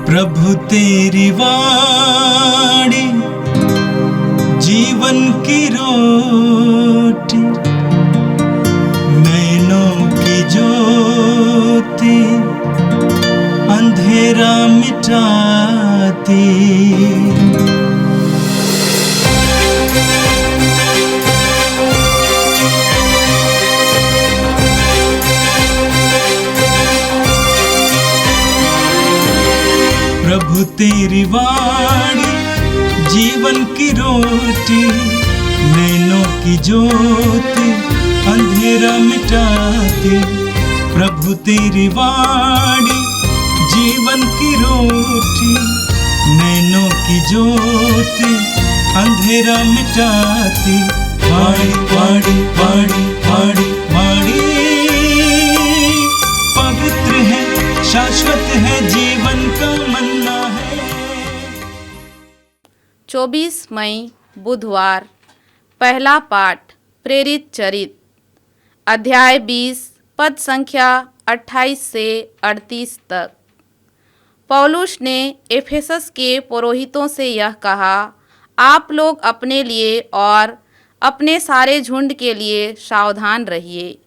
प्रभु तेरी वाणी जीवन की रोटी, नैनों की ज्योति अंधेरा मिटाती। प्रभु तेरी वाणी जीवन की रोटी, नैनों की ज्योति अंधेरा मिटाती। प्रभु तेरी वाणी जीवन की रोटी, नैनों की ज्योति अंधेरा मिटाती। वाणी वाणी वाणी वाणी वाणी पवित्र है, शाश्वत है, जीवन का मन्ना है। 24 मई बुधवार। पहला पाठ प्रेरित चरित, अध्याय 20 पद संख्या 28 से 38 तक। पौलुस ने एफेसस के पुरोहितों से यह कहा, आप लोग अपने लिए और अपने सारे झुंड के लिए सावधान रहिए।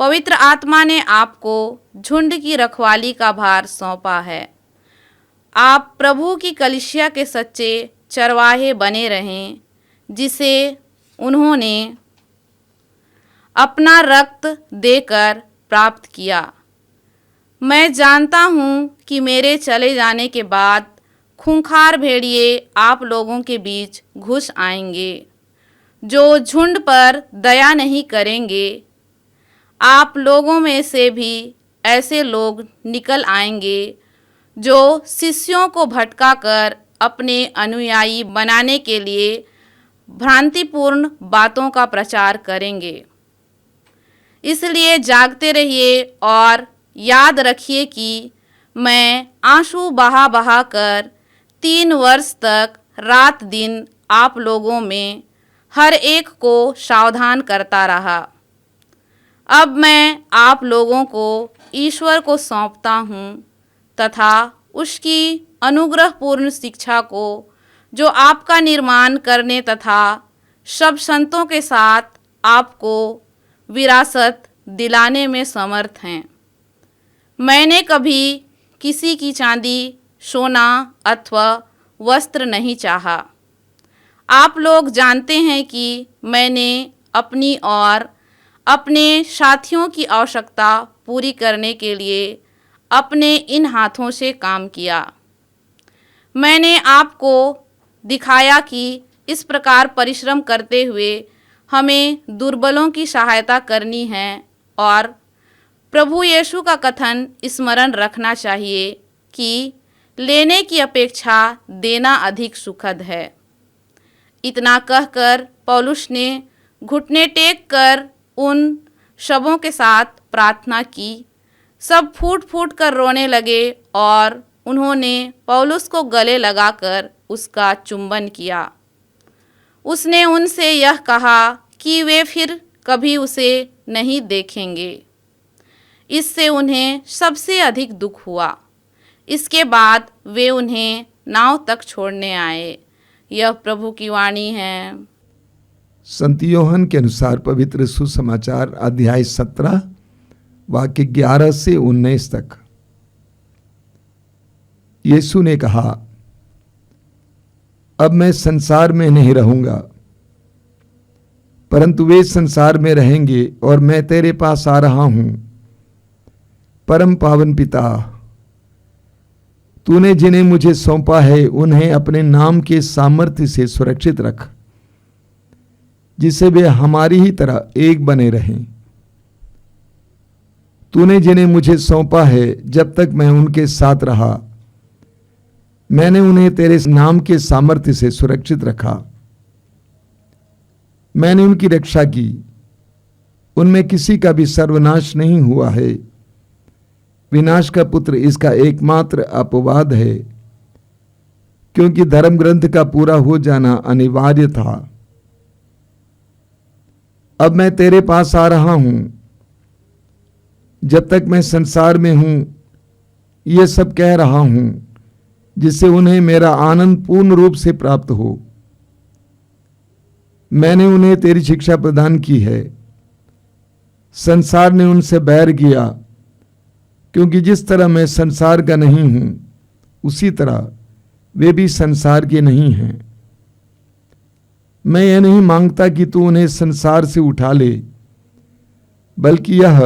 पवित्र आत्मा ने आपको झुंड की रखवाली का भार सौंपा है। आप प्रभु की कलीसिया के सच्चे चरवाहे बने रहें, जिसे उन्होंने अपना रक्त देकर प्राप्त किया। मैं जानता हूँ कि मेरे चले जाने के बाद खूंखार भेड़िए आप लोगों के बीच घुस आएंगे, जो झुंड पर दया नहीं करेंगे। आप लोगों में से भी ऐसे लोग निकल आएंगे जो शिष्यों को भटकाकर अपने अनुयायी बनाने के लिए भ्रांतिपूर्ण बातों का प्रचार करेंगे। इसलिए जागते रहिए और याद रखिए कि मैं आंसू बहा बहा कर 3 वर्ष तक रात दिन आप लोगों में हर एक को सावधान करता रहा। अब मैं आप लोगों को ईश्वर को सौंपता हूँ तथा उसकी अनुग्रहपूर्ण शिक्षा को, जो आपका निर्माण करने तथा सब संतों के साथ आपको विरासत दिलाने में समर्थ हैं। मैंने कभी किसी की चांदी, सोना अथवा वस्त्र नहीं चाहा। आप लोग जानते हैं कि मैंने अपनी और अपने साथियों की आवश्यकता पूरी करने के लिए अपने इन हाथों से काम किया। मैंने आपको दिखाया कि इस प्रकार परिश्रम करते हुए हमें दुर्बलों की सहायता करनी है और प्रभु यीशु का कथन स्मरण रखना चाहिए कि लेने की अपेक्षा देना अधिक सुखद है। इतना कहकर पौलुस ने घुटने टेक कर उन शबों के साथ प्रार्थना की। सब फूट फूट कर रोने लगे और उन्होंने पौलुस को गले लगाकर उसका चुंबन किया। उसने उनसे यह कहा कि वे फिर कभी उसे नहीं देखेंगे। इससे उन्हें सबसे अधिक दुख हुआ। इसके बाद वे उन्हें नाव तक छोड़ने आए। यह प्रभु की वाणी है। संत यूहन्ना के अनुसार पवित्र सुसमाचार अध्याय 17 वाक्य 11 से 19 तक। यीशु ने कहा, अब मैं संसार में नहीं रहूंगा, परंतु वे संसार में रहेंगे और मैं तेरे पास आ रहा हूं। परम पावन पिता, तूने जिन्हें मुझे सौंपा है उन्हें अपने नाम के सामर्थ्य से सुरक्षित रख, जिससे वे हमारी ही तरह एक बने रहें। तूने जिन्हें मुझे सौंपा है, जब तक मैं उनके साथ रहा, मैंने उन्हें तेरे नाम के सामर्थ्य से सुरक्षित रखा। मैंने उनकी रक्षा की, उनमें किसी का भी सर्वनाश नहीं हुआ है। विनाश का पुत्र इसका एकमात्र अपवाद है, क्योंकि धर्म ग्रंथ का पूरा हो जाना अनिवार्य था। अब मैं तेरे पास आ रहा हूं। जब तक मैं संसार में हूं, ये सब कह रहा हूं, जिससे उन्हें मेरा आनंद पूर्ण रूप से प्राप्त हो। मैंने उन्हें तेरी शिक्षा प्रदान की है। संसार ने उनसे बैर किया, क्योंकि जिस तरह मैं संसार का नहीं हूं, उसी तरह वे भी संसार के नहीं हैं। मैं यह नहीं मांगता कि तू उन्हें संसार से उठा ले, बल्कि यह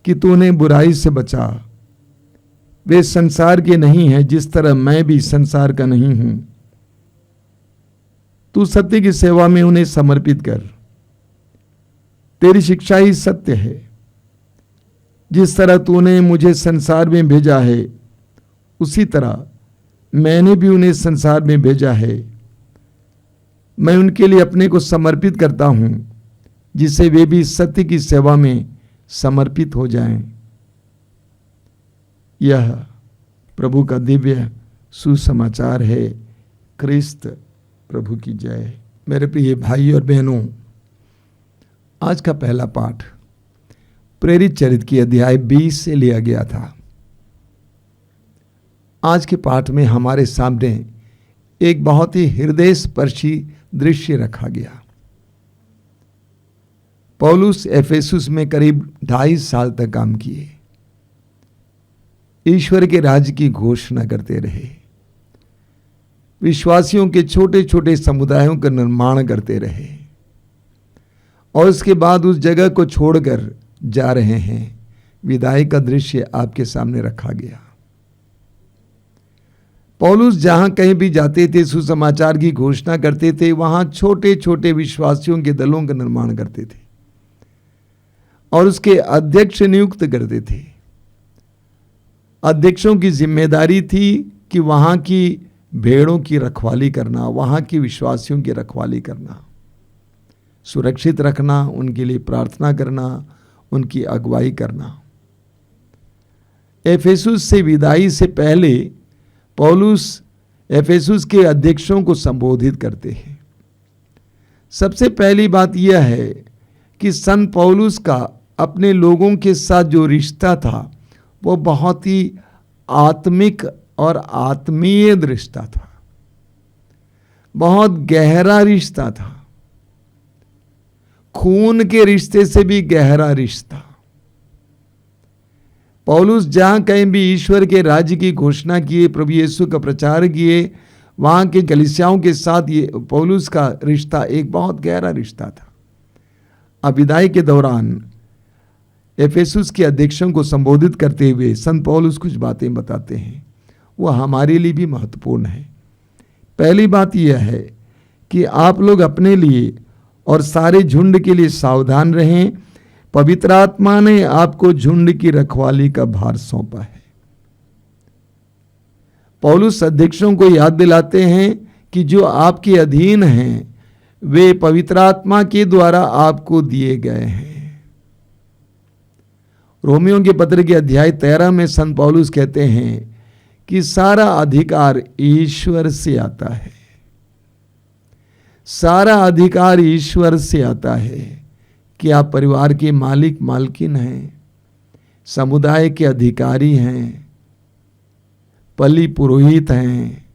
कि तू उन्हें बुराई से बचा। वे संसार के नहीं हैं, जिस तरह मैं भी संसार का नहीं हूं। तू सत्य की सेवा में उन्हें समर्पित कर। तेरी शिक्षा ही सत्य है। जिस तरह तूने मुझे संसार में भेजा है, उसी तरह मैंने भी उन्हें संसार में भेजा है। मैं उनके लिए अपने को समर्पित करता हूं, जिससे वे भी सत्य की सेवा में समर्पित हो जाएं। यह प्रभु का दिव्य सुसमाचार है। क्रिस्त प्रभु की जय। मेरे प्रिय भाई और बहनों, आज का पहला पाठ प्रेरित चरित्र की अध्याय 20 से लिया गया था। आज के पाठ में हमारे सामने एक बहुत ही हृदय स्पर्शी दृश्य रखा गया। पौलुस एफेसुस में करीब 2.5 साल तक काम किए। ईश्वर के राज्य की घोषणा करते रहे। विश्वासियों के छोटे छोटे समुदायों का निर्माण करते रहे और उसके बाद उस जगह को छोड़कर जा रहे हैं। विदाई का दृश्य आपके सामने रखा गया। पौलुस जहां कहीं भी जाते थे, सुसमाचार की घोषणा करते थे, वहां छोटे छोटे विश्वासियों के दलों का निर्माण करते थे और उसके अध्यक्ष नियुक्त करते थे। अध्यक्षों की जिम्मेदारी थी कि वहां की भेड़ों की रखवाली करना, वहां की विश्वासियों की रखवाली करना, सुरक्षित रखना, उनके लिए प्रार्थना करना, उनकी अगुवाई करना। एफेसुस से विदाई से पहले पौलुस एफेसुस के अध्यक्षों को संबोधित करते हैं। सबसे पहली बात यह है कि संत पौलुस का अपने लोगों के साथ जो रिश्ता था, वो बहुत ही आत्मिक और आत्मीय रिश्ता था। बहुत गहरा रिश्ता था, खून के रिश्ते से भी गहरा रिश्ता। पौलुस जहां कहीं भी ईश्वर के राज्य की घोषणा किए, प्रभु यीशु का प्रचार किए, वहां के कलीसियाओं के साथ ये पौलुस का रिश्ता एक बहुत गहरा रिश्ता था। अब विदाई के दौरान एफेसुस के अध्यक्षों को संबोधित करते हुए संत पौलुस कुछ बातें बताते हैं, वो हमारे लिए भी महत्वपूर्ण है। पहली बात यह है कि आप लोग अपने लिए और सारे झुंड के लिए सावधान रहें। पवित्र आत्मा ने आपको झुंड की रखवाली का भार सौंपा है। पौलुस अध्यक्षों को याद दिलाते हैं कि जो आपके अधीन हैं, वे पवित्र आत्मा के द्वारा आपको दिए गए हैं। रोमियों के पत्र के अध्याय 13 में संत पौलुस कहते हैं कि सारा अधिकार ईश्वर से आता है। सारा अधिकार ईश्वर से आता है कि आप परिवार के मालिक मालकिन हैं, समुदाय के अधिकारी हैं, पली पुरोहित हैं,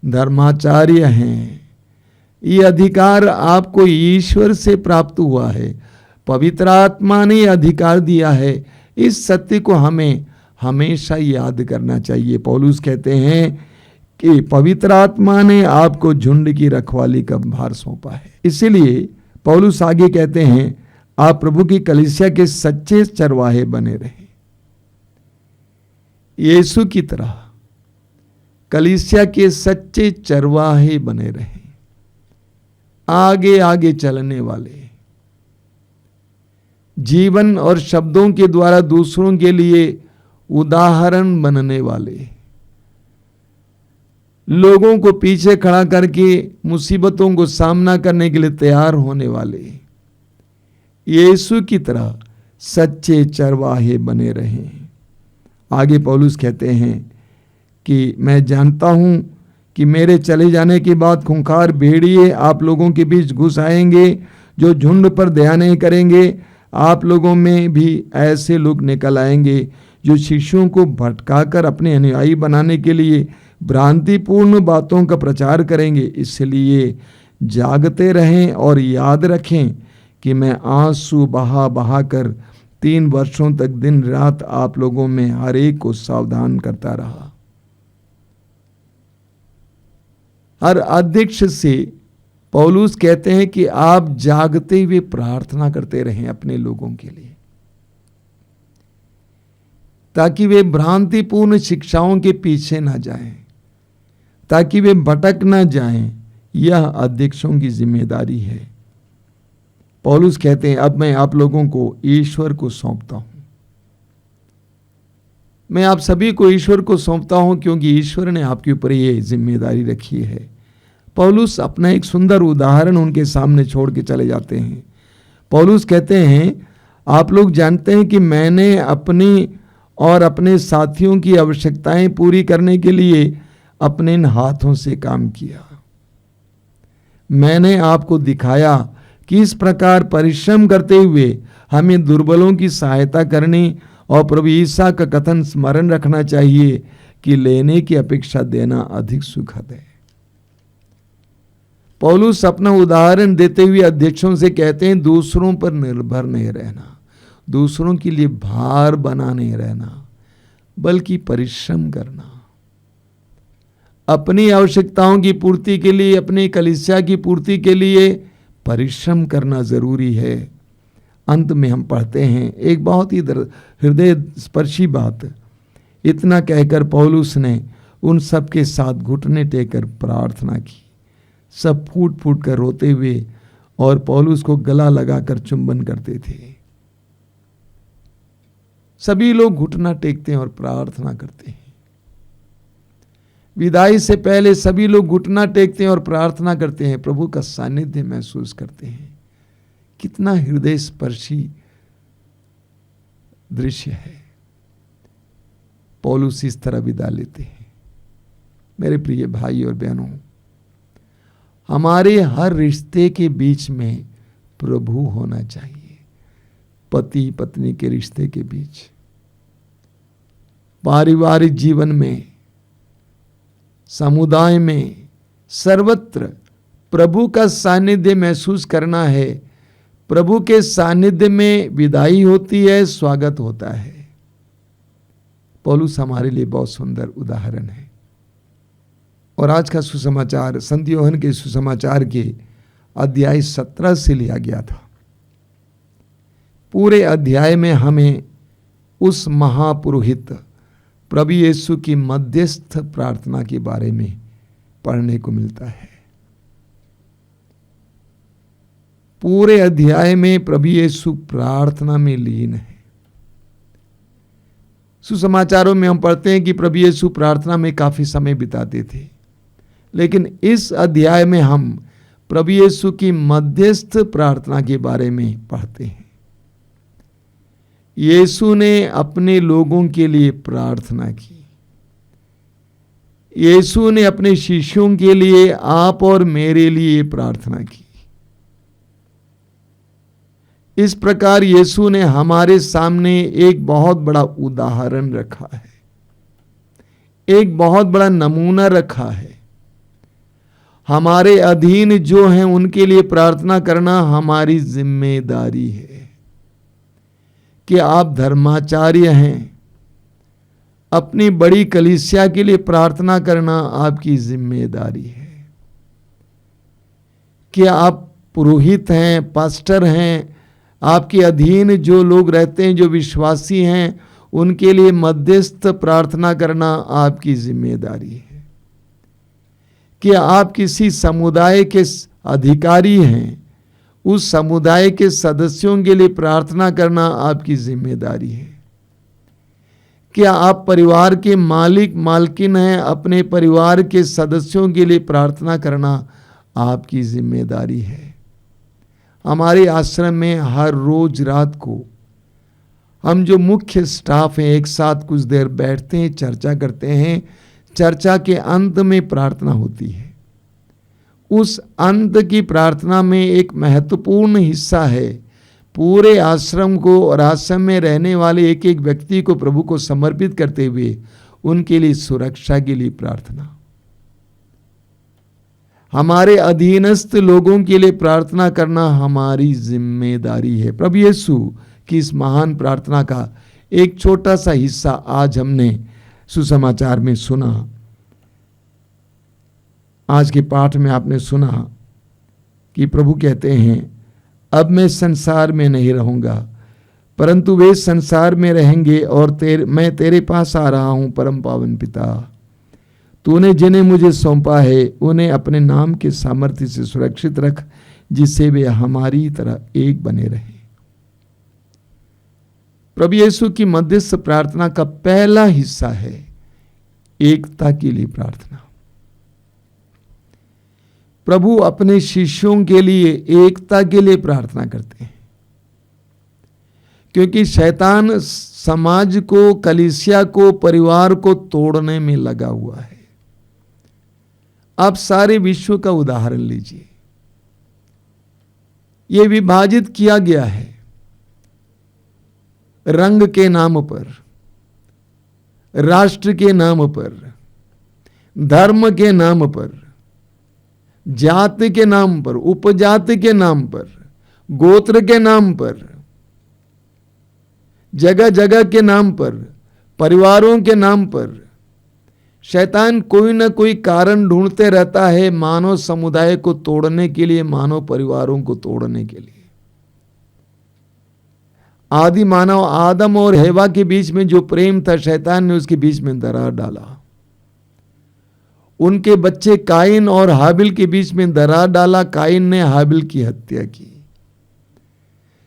धर्माचार्य हैं। ये अधिकार आपको ईश्वर से प्राप्त हुआ है। पवित्र आत्मा ने अधिकार दिया है। इस सत्य को हमें हमेशा याद करना चाहिए। पौलुस कहते हैं कि पवित्र आत्मा ने आपको झुंड की रखवाली का भार सौंपा है। इसीलिए पौलुस आगे कहते हैं, आप प्रभु की कलीसिया के सच्चे चरवाहे बने रहें। यीशु की तरह कलीसिया के सच्चे चरवाहे बने रहें, आगे आगे चलने वाले, जीवन और शब्दों के द्वारा दूसरों के लिए उदाहरण बनने वाले, लोगों को पीछे खड़ा करके मुसीबतों को सामना करने के लिए तैयार होने वाले, यीशु की तरह सच्चे चरवाहे बने रहें। आगे पौलुस कहते हैं कि मैं जानता हूं कि मेरे चले जाने के बाद खूंखार भेड़िए आप लोगों के बीच घुस आएंगे, जो झुंड पर दया नहीं करेंगे। आप लोगों में भी ऐसे लोग निकल आएंगे जो शिष्यों को भटकाकर अपने अनुयायी बनाने के लिए भ्रांतिपूर्ण बातों का प्रचार करेंगे। इसलिए जागते रहें और याद रखें कि मैं आंसू बहा बहा कर 3 वर्षों तक दिन रात आप लोगों में हर एक को सावधान करता रहा। हर अध्यक्ष से पौलुस कहते हैं कि आप जागते हुए प्रार्थना करते रहें अपने लोगों के लिए, ताकि वे भ्रांतिपूर्ण शिक्षाओं के पीछे ना जाएं, ताकि वे भटक ना जाएं। यह अध्यक्षों की जिम्मेदारी है। पौलुस कहते हैं अब मैं आप लोगों को ईश्वर को सौंपता हूं। मैं आप सभी को ईश्वर को सौंपता हूं, क्योंकि ईश्वर ने आपके ऊपर ये जिम्मेदारी रखी है। पौलुस अपना एक सुंदर उदाहरण उनके सामने छोड़ के चले जाते हैं। पौलुस कहते हैं आप लोग जानते हैं कि मैंने अपनी और अपने साथियों की आवश्यकताएं पूरी करने के लिए अपने इन हाथों से काम किया। मैंने आपको दिखाया कि इस प्रकार परिश्रम करते हुए हमें दुर्बलों की सहायता करनी और प्रभु ईसा का कथन स्मरण रखना चाहिए कि लेने की अपेक्षा देना अधिक सुखद है। पौलुस अपना उदाहरण देते हुए अध्यक्षों से कहते हैं दूसरों पर निर्भर नहीं रहना, दूसरों के लिए भार बना नहीं रहना, बल्कि परिश्रम करना। अपनी आवश्यकताओं की पूर्ति के लिए, अपनी कलीसिया की पूर्ति के लिए परिश्रम करना जरूरी है। अंत में हम पढ़ते हैं एक बहुत ही हृदय स्पर्शी बात। इतना कहकर पौलुस ने उन सब के साथ घुटने टेकर प्रार्थना की। सब फूट फूट कर रोते हुए और पौलुस को गला लगाकर चुंबन करते थे। सभी लोग घुटना टेकते हैं और प्रार्थना करते हैं। विदाई से पहले सभी लोग घुटना टेकते हैं और प्रार्थना करते हैं, प्रभु का सानिध्य महसूस करते हैं। कितना हृदय स्पर्शी दृश्य है। पौलुस इस तरह विदा लेते हैं। मेरे प्रिय भाई और बहनों, हमारे हर रिश्ते के बीच में प्रभु होना चाहिए। पति पत्नी के रिश्ते के बीच, पारिवारिक जीवन में, समुदाय में, सर्वत्र प्रभु का सानिध्य महसूस करना है। प्रभु के सानिध्य में विदाई होती है, स्वागत होता है। पौलुस हमारे लिए बहुत सुंदर उदाहरण है। और आज का सुसमाचार संत यूहन्ना के सुसमाचार के अध्याय 17 से लिया गया था। पूरे अध्याय में हमें उस महापुरोहित प्रभु यीशु की मध्यस्थ प्रार्थना के बारे में पढ़ने को मिलता है। पूरे अध्याय में प्रभु यीशु प्रार्थना में लीन है। सुसमाचारों में हम पढ़ते हैं कि प्रभु यीशु प्रार्थना में काफी समय बिताते थे, लेकिन इस अध्याय में हम प्रभु यीशु की मध्यस्थ प्रार्थना के बारे में पढ़ते हैं। यीशु ने अपने लोगों के लिए प्रार्थना की। यीशु ने अपने शिष्यों के लिए, आप और मेरे लिए प्रार्थना की। इस प्रकार यीशु ने हमारे सामने एक बहुत बड़ा उदाहरण रखा है, एक बहुत बड़ा नमूना रखा है। हमारे अधीन जो हैं उनके लिए प्रार्थना करना हमारी जिम्मेदारी है। कि आप धर्माचार्य हैं, अपनी बड़ी कलीसिया के लिए प्रार्थना करना आपकी जिम्मेदारी है। कि आप पुरोहित हैं, पास्टर हैं, आपके अधीन जो लोग रहते हैं, जो विश्वासी हैं, उनके लिए मध्यस्थ प्रार्थना करना आपकी जिम्मेदारी है। कि आप किसी समुदाय के अधिकारी हैं, उस समुदाय के सदस्यों के लिए प्रार्थना करना आपकी जिम्मेदारी है। क्या आप परिवार के मालिक मालकिन हैं, अपने परिवार के सदस्यों के लिए प्रार्थना करना आपकी जिम्मेदारी है। हमारे आश्रम में हर रोज रात को हम जो मुख्य स्टाफ हैं एक साथ कुछ देर बैठते हैं, चर्चा करते हैं। चर्चा के अंत में प्रार्थना होती है। उस अंत की प्रार्थना में एक महत्वपूर्ण हिस्सा है पूरे आश्रम को और आश्रम में रहने वाले एक एक व्यक्ति को प्रभु को समर्पित करते हुए उनके लिए सुरक्षा के लिए प्रार्थना। हमारे अधीनस्थ लोगों के लिए प्रार्थना करना हमारी जिम्मेदारी है। प्रभु यीशु की इस महान प्रार्थना का एक छोटा सा हिस्सा आज हमने सुसमाचार में सुना। आज के पाठ में आपने सुना कि प्रभु कहते हैं, अब मैं संसार में नहीं रहूंगा परंतु वे संसार में रहेंगे और मैं तेरे पास आ रहा हूं परम पावन पिता। तूने जिन्हें मुझे सौंपा है उन्हें अपने नाम के सामर्थ्य से सुरक्षित रख, जिससे वे हमारी तरह एक बने रहें। प्रभु यीशु की मध्यस्थ प्रार्थना का पहला हिस्सा है एकता के लिए प्रार्थना। प्रभु अपने शिष्यों के लिए एकता के लिए प्रार्थना करते हैं, क्योंकि शैतान समाज को, कलीसिया को, परिवार को तोड़ने में लगा हुआ है। आप सारे विश्व का उदाहरण लीजिए, यह विभाजित किया गया है रंग के नाम पर, राष्ट्र के नाम पर, धर्म के नाम पर, जाति के नाम पर, उपजाति के नाम पर, गोत्र के नाम पर, जगह जगह के नाम पर, परिवारों के नाम पर। शैतान कोई ना कोई कारण ढूंढते रहता है मानव समुदाय को तोड़ने के लिए, मानव परिवारों को तोड़ने के लिए। आदि मानव आदम और हेवा के बीच में जो प्रेम था, शैतान ने उसके बीच में दरार डाला। उनके बच्चे काइन और हाबिल के बीच में दरार डाला, काइन ने हाबिल की हत्या की।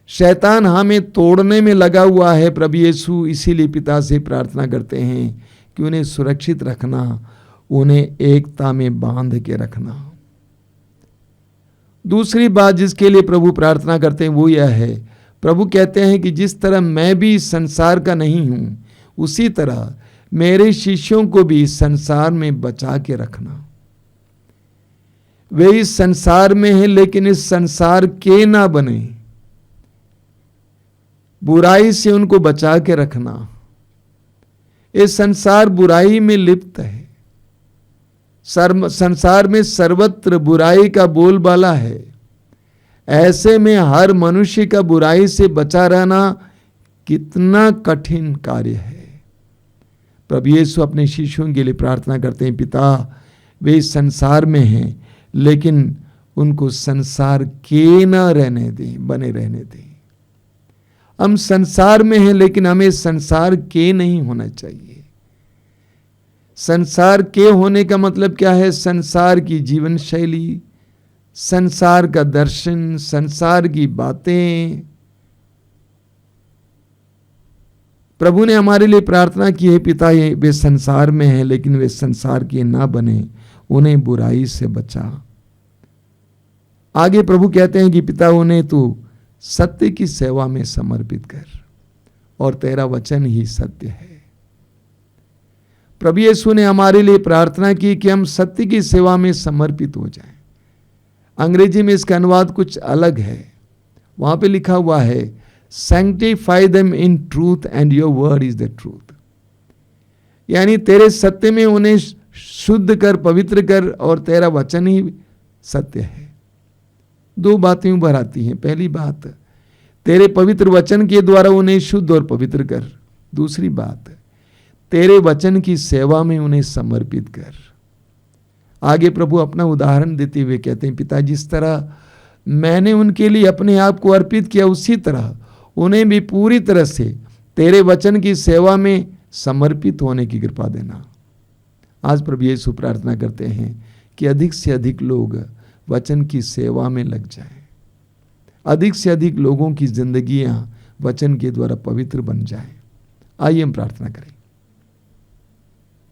शैतान हमें तोड़ने में लगा हुआ है। प्रभु यीशु इसीलिए पिता से प्रार्थना करते हैं कि उन्हें सुरक्षित रखना, उन्हें एकता में बांध के रखना। दूसरी बात जिसके लिए प्रभु प्रार्थना करते हैं वो यह है, प्रभु कहते हैं कि जिस तरह मैं भी इस संसार का नहीं हूं, उसी तरह मेरे शिष्यों को भी इस संसार में बचा के रखना। वे इस संसार में हैं लेकिन इस संसार के ना बने, बुराई से उनको बचा के रखना। ये संसार बुराई में लिप्त है, संसार में सर्वत्र बुराई का बोलबाला है। ऐसे में हर मनुष्य का बुराई से बचा रहना कितना कठिन कार्य है। प्रभु यीशु अपने शिष्यों के लिए प्रार्थना करते हैं, पिता वे इस संसार में हैं लेकिन उनको संसार के न रहने दें, बने रहने दें। हम संसार में हैं लेकिन हमें संसार के नहीं होना चाहिए। संसार के होने का मतलब क्या है? संसार की जीवन शैली, संसार का दर्शन, संसार की बातें। प्रभु ने हमारे लिए प्रार्थना की है, पिता ये वे संसार में हैं लेकिन वे संसार के ना बने, उन्हें बुराई से बचा। आगे प्रभु कहते हैं कि पिता उन्हें तू सत्य की सेवा में समर्पित कर और तेरा वचन ही सत्य है। प्रभु यीशु ने हमारे लिए प्रार्थना की कि हम सत्य की सेवा में समर्पित हो जाएं। अंग्रेजी में इसका अनुवाद कुछ अलग है, वहां पे लिखा हुआ है sanctify them in truth and your word is the truth. यानी तेरे सत्य में उन्हें शुद्ध कर, पवित्र कर और तेरा वचन ही सत्य है। दो बातें उभर आती हैं। पहली बात, तेरे पवित्र वचन के द्वारा उन्हें शुद्ध और पवित्र कर। दूसरी बात, तेरे वचन की सेवा में उन्हें समर्पित कर। आगे प्रभु अपना उदाहरण देते हुए कहते हैं, पिता जिस तरह मैंने उनके लिए अपने आप को अर्पित किया उसी तरह उन्हें भी पूरी तरह से तेरे वचन की सेवा में समर्पित होने की कृपा देना। आज प्रभु यीशु प्रार्थना करते हैं कि अधिक से अधिक लोग वचन की सेवा में लग जाएं, अधिक से अधिक लोगों की जिंदगियां वचन के द्वारा पवित्र बन जाएं। आइए हम प्रार्थना करें।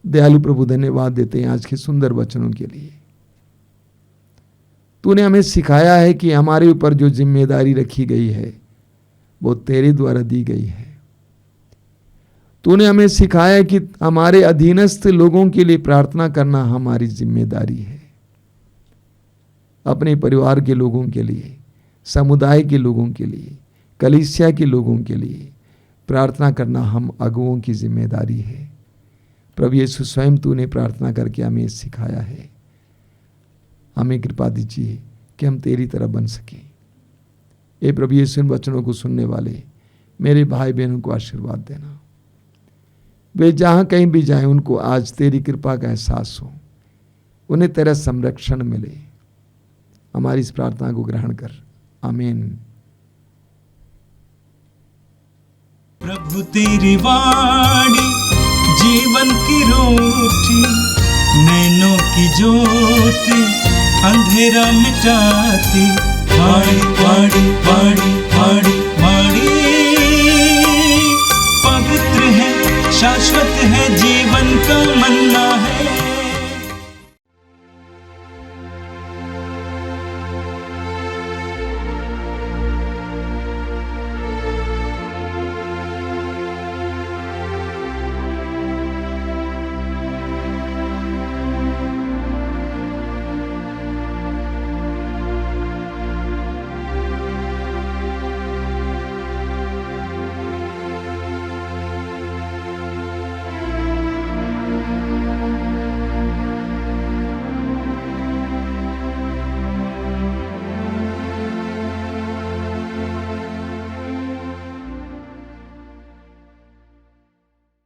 दयालु प्रभु धन्यवाद देते हैं आज के सुंदर वचनों के लिए। तूने हमें सिखाया है कि हमारे ऊपर जो जिम्मेदारी रखी गई है वो तेरे द्वारा दी गई है। तूने हमें सिखाया कि हमारे अधीनस्थ लोगों के लिए प्रार्थना करना हमारी जिम्मेदारी है। अपने परिवार के लोगों के लिए, समुदाय के लोगों के लिए, कलीसिया के लोगों के लिए प्रार्थना करना हम अगुओं की जिम्मेदारी है। प्रभु यीशु स्वयं तूने प्रार्थना करके हमें सिखाया है। हमें कृपा दीजिए कि हम तेरी तरह बन सकें। ए प्रभु यीशु, इन वचनों को सुनने वाले मेरे भाई बहनों को आशीर्वाद देना। वे जहाँ कहीं भी जाएं, उनको आज तेरी कृपा का एहसास हो, उन्हें तेरा संरक्षण मिले। हमारी इस प्रार्थना को ग्रहण कर, आमीन। प्रभु तेरी वाणी जीवन की रोटी, नैनों की ज्योति अंधेरा मिटाती। वाणी वाणी वाणी वाणी वाणी पवित्र है, शाश्वत है जीवन का मन।